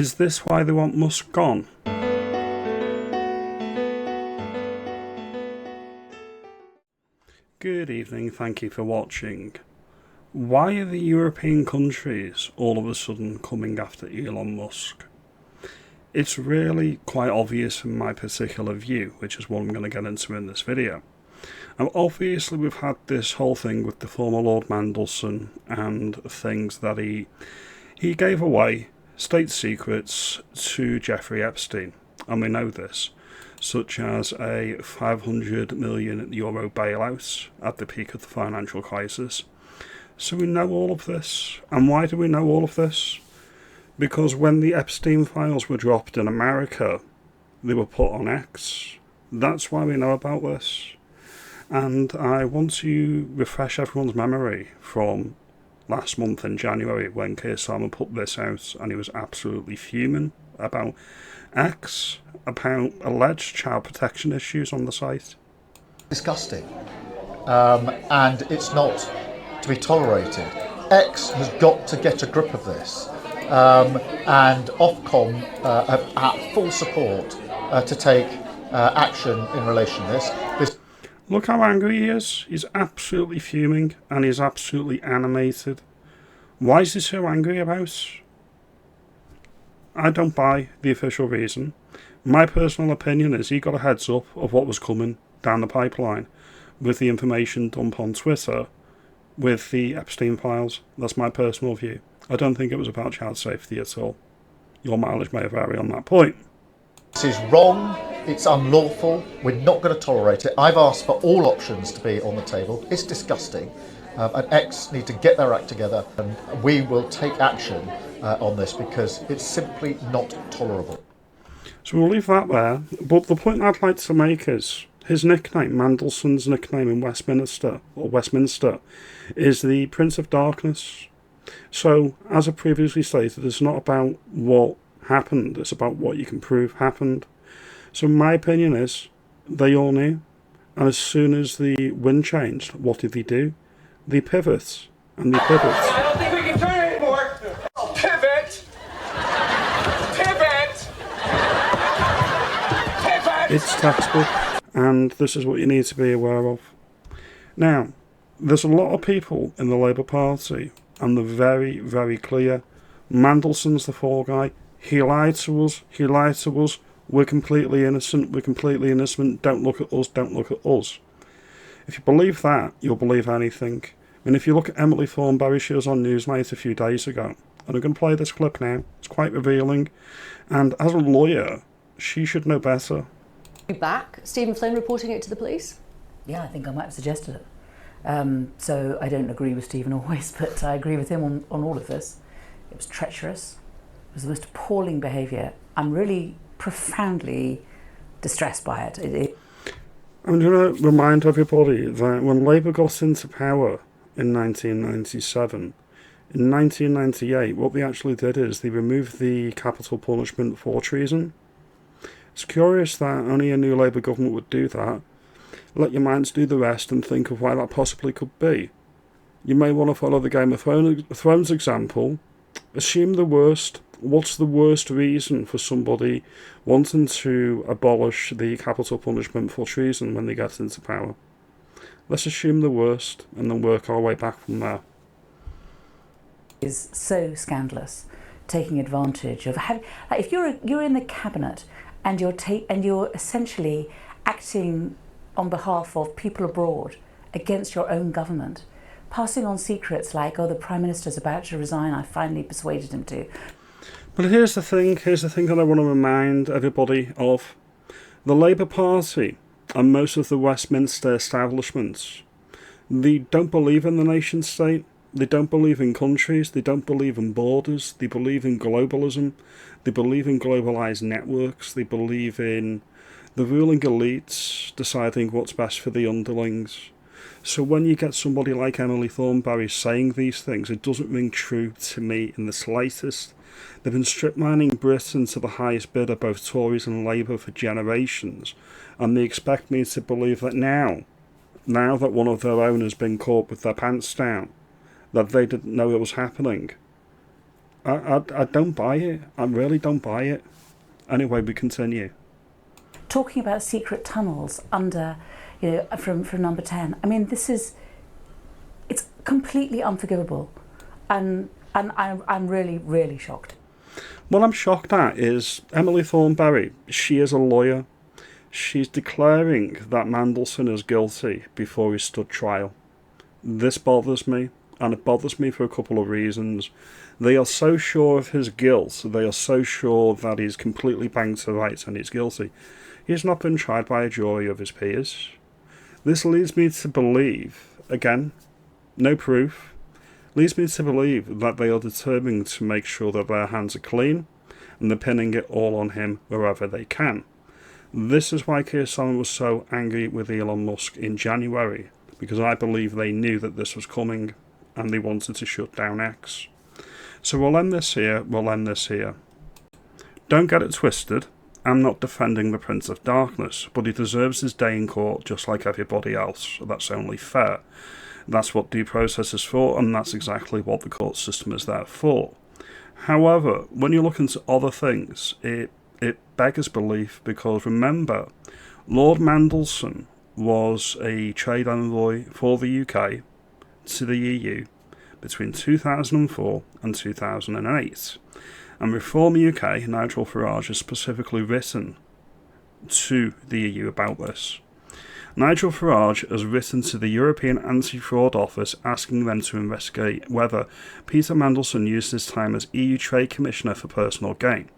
Is this why they want Musk gone? Good evening, thank you for watching. Why are the European countries all of a sudden coming after Elon Musk? It's really quite obvious from my particular view, which is what I'm going to get into in this video. Now, obviously we've had this whole thing with the former Lord Mandelson and things that he gave away state secrets to Jeffrey Epstein, and we know this, such as a €500 million bailout at the peak of the financial crisis. So we know all of this. And why do we know all of this? Because when the Epstein files were dropped in America, they were put on X. That's why we know about this. And I want to refresh everyone's memory from last month in January when Keir Starmer put this out, and he was absolutely fuming about X, about alleged child protection issues on the site. Disgusting, and it's not to be tolerated. X has got to get a grip of this, and Ofcom have full support to take action in relation to this. Look how angry he is. He's absolutely fuming and he's absolutely animated. Why is he so angry about? I don't buy the official reason. My personal opinion is he got a heads up of what was coming down the pipeline with the information dumped on Twitter with the Epstein files. That's my personal view. I don't think it was about child safety at all. Your mileage may vary on that point. This is wrong, it's unlawful, we're not going to tolerate it. I've asked for all options to be on the table. It's disgusting, and X need to get their act together, and we will take action on this because it's simply not tolerable. So we'll leave that there, but the point I'd like to make is his nickname, Mandelson's nickname in Westminster, is the Prince of Darkness. So, as I previously stated, it's not about what happened, it's about what you can prove happened. So my opinion is, they all knew, and as soon as the wind changed, what did they do? They pivot, and they pivot. I don't think we can turn it anymore! Pivot! Pivot! Pivot! It's textbook, and this is what you need to be aware of. Now, there's a lot of people in the Labour Party, and they're very, very clear. Mandelson's the fall guy. He lied to us. He lied to us. We're completely innocent. We're completely innocent. Don't look at us. Don't look at us. If you believe that, you'll believe anything. And if you look at Emily Thornberry, she was on Newsnight a few days ago. And I'm going to play this clip now. It's quite revealing. And as a lawyer, she should know better. Back, Stephen Flynn reporting it to the police? Yeah, I think I might have suggested it. So I don't agree with Stephen always, but I agree with him on all of this. It was treacherous. It was the most appalling behaviour. I'm really profoundly distressed by it. I'm going to remind everybody that when Labour got into power in 1997, in 1998, what they actually did is they removed the capital punishment for treason. It's curious that only a new Labour government would do that. Let your minds do the rest and think of why that possibly could be. You may want to follow the Game of Thrones example. Assume the worst. What's the worst reason for somebody wanting to abolish the capital punishment for treason when they get into power? Let's assume the worst and then work our way back from there. Is so scandalous, taking advantage of if you're in the cabinet and you're essentially acting on behalf of people abroad against your own government, passing on secrets like, oh, the Prime Minister's about to resign, I finally persuaded him to. But here's the thing that I want to remind everybody of. The Labour Party and most of the Westminster establishments, they don't believe in the nation state, they don't believe in countries, they don't believe in borders, they believe in globalism, they believe in globalised networks, they believe in the ruling elites deciding what's best for the underlings. So when you get somebody like Emily Thornberry saying these things, it doesn't ring true to me in the slightest. They've been strip mining Britain to the highest bidder, both Tories and Labour, for generations, and they expect me to believe that now that one of their own has been caught with their pants down, that they didn't know it was happening. I don't buy it. I really don't buy it. Anyway, we continue. Talking about secret tunnels under, from number 10. I mean, it's completely unforgivable. And I'm really, really shocked. What I'm shocked at is Emily Thornberry. She is a lawyer. She's declaring that Mandelson is guilty before he stood trial. This bothers me, and it bothers me for a couple of reasons. They are so sure of his guilt, they are so sure that he's completely banged to rights and he's guilty. He has not been tried by a jury of his peers. This leads me to believe, again, no proof, leads me to believe that they are determined to make sure that their hands are clean, and they're pinning it all on him wherever they can. This is why Keir Starmer was so angry with Elon Musk in January, because I believe they knew that this was coming, and they wanted to shut down X. So we'll end this here, Don't get it twisted, I'm not defending the Prince of Darkness, but he deserves his day in court just like everybody else. That's only fair. That's what due process is for, and that's exactly what the court system is there for. However, when you look into other things, it beggars belief, because remember, Lord Mandelson was a trade envoy for the UK to the EU between 2004 and 2008. And Reform UK, Nigel Farage, has specifically written to the EU about this. Nigel Farage has written to the European Anti-Fraud Office asking them to investigate whether Peter Mandelson used his time as EU Trade Commissioner for personal gain.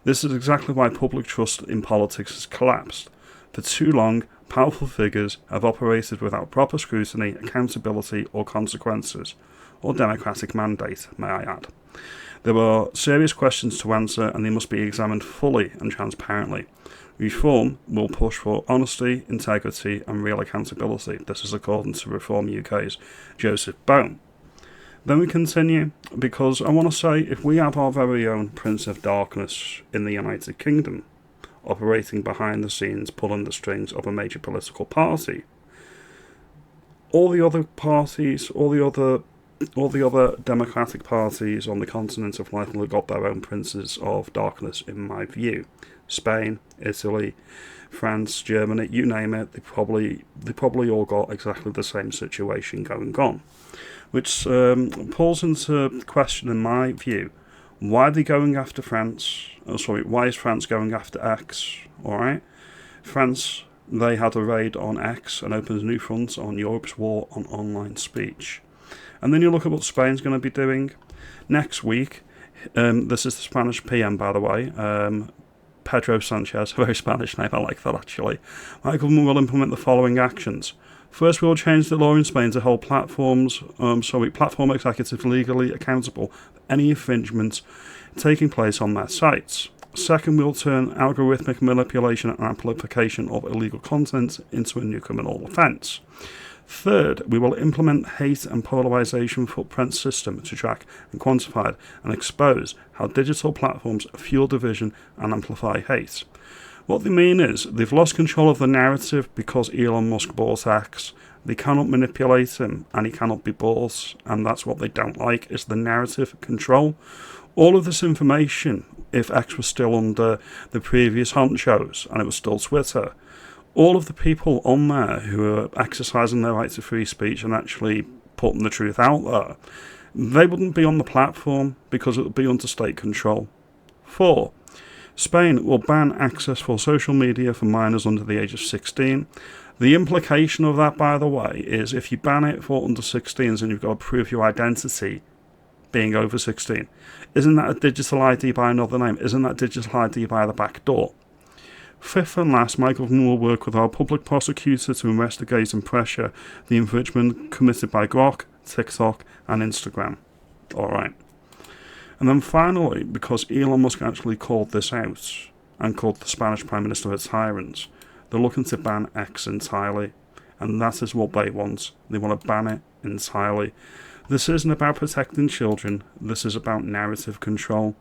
This is exactly why public trust in politics has collapsed. For too long, powerful figures have operated without proper scrutiny, accountability or consequences, or democratic mandate, may I add. There are serious questions to answer, and they must be examined fully and transparently. Reform will push for honesty, integrity and real accountability. This is according to Reform UK's Joseph Bone. Then we continue, because I want to say, if we have our very own Prince of Darkness in the United Kingdom, operating behind the scenes, pulling the strings of a major political party, all the other parties, all the other democratic parties on the continent have likely got their own princes of darkness, in my view. Spain, Italy, France, Germany, you name it, they probably all got exactly the same situation going on. Which pulls into question, in my view, why are they going after France? Why is France going after X? Alright? France, they had a raid on X and opened a new front on Europe's war on online speech. And then you look at what Spain's going to be doing next week. This is the Spanish PM, by the way. Pedro Sanchez, a very Spanish name, I like that actually. My government will implement the following actions. First, we will change the law in Spain to hold platform executives legally accountable for any infringements taking place on their sites. Second, we will turn algorithmic manipulation and amplification of illegal content into a new criminal offence. Third, we will implement hate and polarisation footprint system to track and quantify and expose how digital platforms fuel division and amplify hate. What they mean is they've lost control of the narrative because Elon Musk bought X. They cannot manipulate him and he cannot be bought, and that's what they don't like, is the narrative control. All of this information, if X was still under the previous honchos and it was still Twitter, all of the people on there who are exercising their right to free speech and actually putting the truth out there, they wouldn't be on the platform because it would be under state control. 4. Spain will ban access for social media for minors under the age of 16. The implication of that, by the way, is if you ban it for under 16s and you've got to prove your identity being over 16, isn't that a digital ID by another name? Isn't that digital ID by the back door? Fifth and last, my government will work with our public prosecutor to investigate and pressure the infringement committed by Grok, TikTok and Instagram. Alright. And then finally, because Elon Musk actually called this out and called the Spanish Prime Minister a tyrant, they're looking to ban X entirely. And that is what they want. They want to ban it entirely. This isn't about protecting children. This is about narrative control.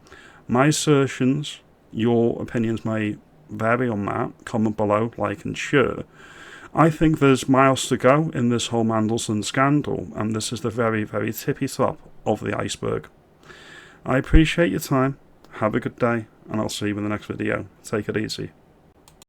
My assertions, your opinions may vary on that. Comment below, like and share. I think there's miles to go in this whole Mandelson scandal, and this is the very, very tippy top of the iceberg. I appreciate your time. Have a good day, and I'll see you in the next video. Take it easy.